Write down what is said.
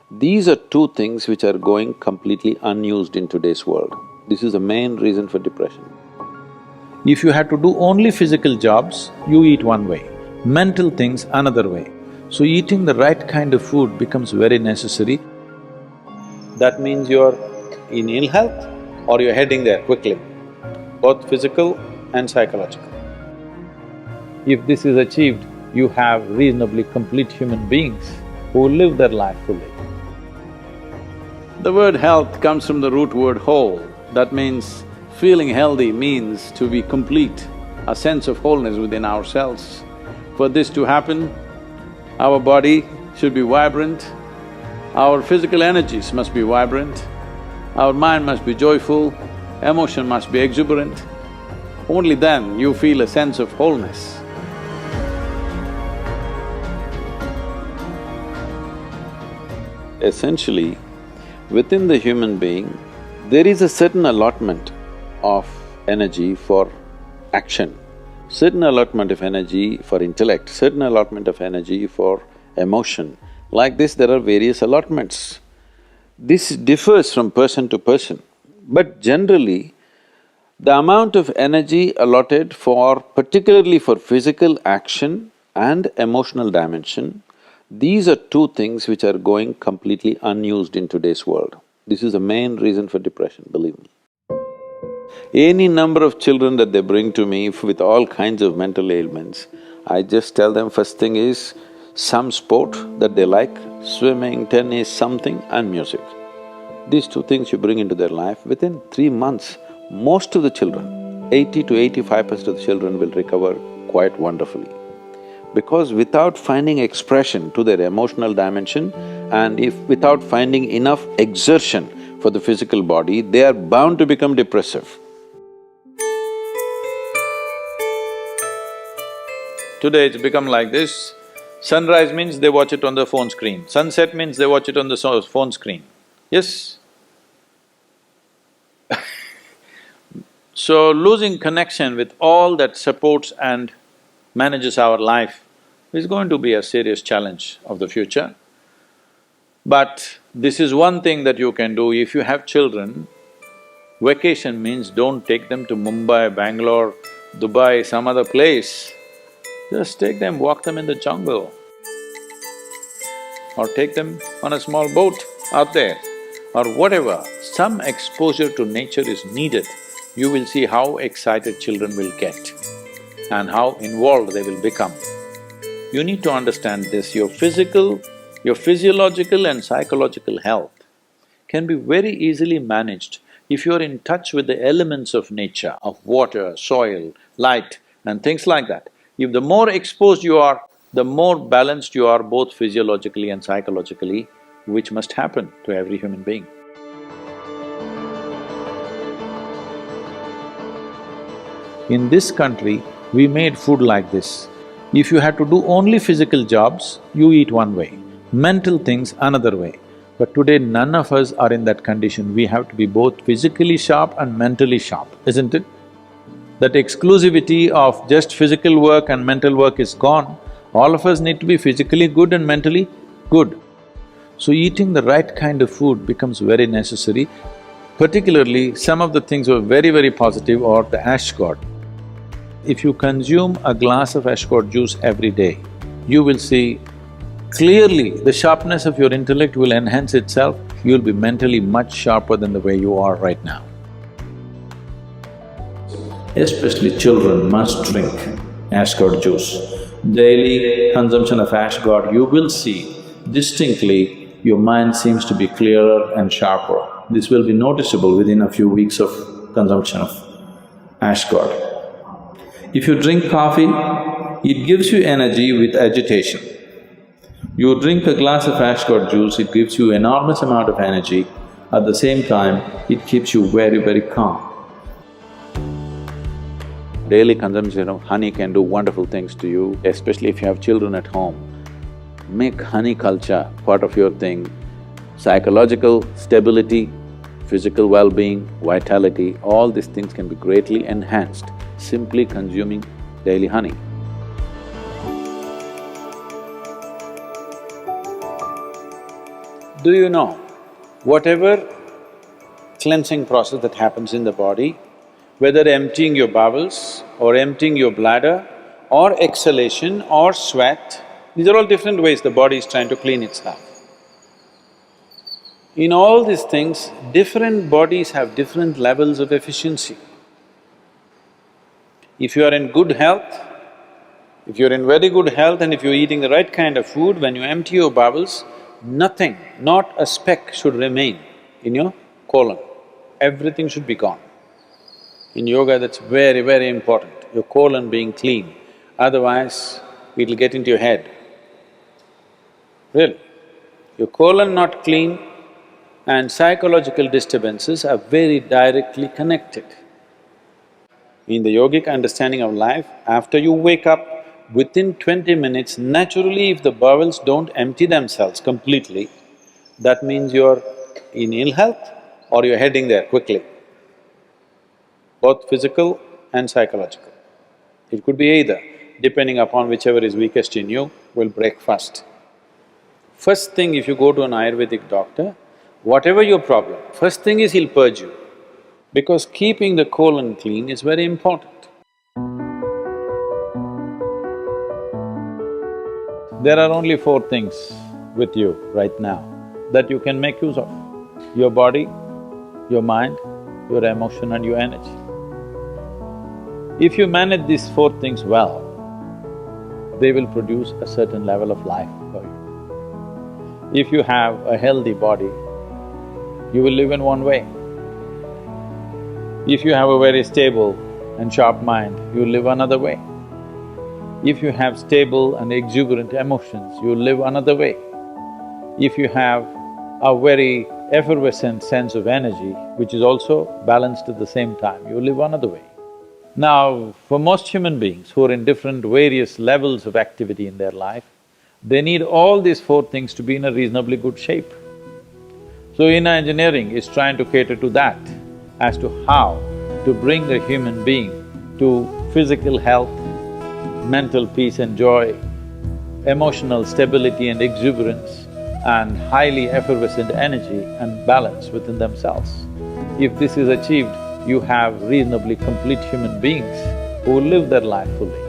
These are two things which are going completely unused in today's world. This is the main reason for depression. If you had to do only physical jobs, you eat one way, mental things another way. So eating the right kind of food becomes very necessary. That means you're in ill health or you're heading there quickly, both physical and psychological. If this is achieved, you have reasonably complete human beings who live their life fully. The word health comes from the root word whole. That means feeling healthy means to be complete, a sense of wholeness within ourselves. For this to happen, our body should be vibrant, our physical energies must be vibrant, our mind must be joyful, emotion must be exuberant. Only then you feel a sense of wholeness. Essentially, within the human being, there is a certain allotment of energy for action, certain allotment of energy for intellect, certain allotment of energy for emotion. Like this, there are various allotments. This differs from person to person, but generally, the amount of energy allotted for… particularly for physical action and emotional dimension, these are two things which are going completely unused in today's world. This is the main reason for depression, believe me. Any number of children that they bring to me with all kinds of mental ailments, I just tell them first thing is some sport that they like, swimming, tennis, something, and music. These two things you bring into their life, within 3 months, most of the children, 80 to 85% of the children will recover quite wonderfully. Because without finding expression to their emotional dimension and if without finding enough exertion for the physical body, they are bound to become depressive. Today it's become like this, sunrise means they watch it on the phone screen, sunset means they watch it on the phone screen. Yes? So losing connection with all that supports and manages our life is going to be a serious challenge of the future. But this is one thing that you can do. If you have children, vacation means don't take them to Mumbai, Bangalore, Dubai, some other place. Just take them, walk them in the jungle. Or take them on a small boat out there, or whatever. Some exposure to nature is needed. You will see how excited children will get and how involved they will become. You need to understand this, your physiological and psychological health can be very easily managed if you're in touch with the elements of nature, of water, soil, light and things like that. If the more exposed you are, the more balanced you are both physiologically and psychologically, which must happen to every human being. In this country, we made food like this. If you had to do only physical jobs, you eat one way, mental things another way. But today none of us are in that condition, we have to be both physically sharp and mentally sharp, isn't it? That exclusivity of just physical work and mental work is gone. All of us need to be physically good and mentally good. So eating the right kind of food becomes very necessary. Particularly, some of the things were very positive are the ash god. If you consume a glass of ash god juice every day, you will see clearly the sharpness of your intellect will enhance itself, you'll be mentally much sharper than the way you are right now. Especially children must drink ash god juice. Daily consumption of ash god, you will see distinctly your mind seems to be clearer and sharper. This will be noticeable within a few weeks of consumption of ash god. If you drink coffee, it gives you energy with agitation. You drink a glass of ash god juice, it gives you enormous amount of energy. At the same time, it keeps you very calm. Daily consumption of honey can do wonderful things to you, especially if you have children at home. Make honey culture part of your thing. Psychological stability, physical well-being, vitality, all these things can be greatly enhanced simply consuming daily honey. Do you know, whatever cleansing process that happens in the body, whether emptying your bowels or emptying your bladder or exhalation or sweat, these are all different ways the body is trying to clean itself. In all these things, different bodies have different levels of efficiency. If you are in good health, if you're in very good health and if you're eating the right kind of food, when you empty your bowels, nothing, not a speck should remain in your colon. Everything should be gone. In yoga, that's very, very important, your colon being clean, otherwise it'll get into your head. Really. Your colon not clean and psychological disturbances are very directly connected. In the yogic understanding of life, after you wake up, within 20 minutes, naturally if the bowels don't empty themselves completely, that means you're in ill health or you're heading there quickly, both physical and psychological. It could be either, depending upon whichever is weakest in you, will break first. First thing, if you go to an Ayurvedic doctor, whatever your problem, first thing is he'll purge you, because keeping the colon clean is very important. There are only four things with you right now that you can make use of: your body, your mind, your emotion and your energy. If you manage these four things well, they will produce a certain level of life for you. If you have a healthy body, you will live in one way. If you have a very stable and sharp mind, you will live another way. If you have stable and exuberant emotions, you will live another way. If you have a very effervescent sense of energy, which is also balanced at the same time, you will live another way. Now, for most human beings who are in different various levels of activity in their life, they need all these four things to be in a reasonably good shape. So inner engineering is trying to cater to that, as to how to bring a human being to physical health, mental peace and joy, emotional stability and exuberance, and highly effervescent energy and balance within themselves. If this is achieved, you have reasonably complete human beings who will live their life fully.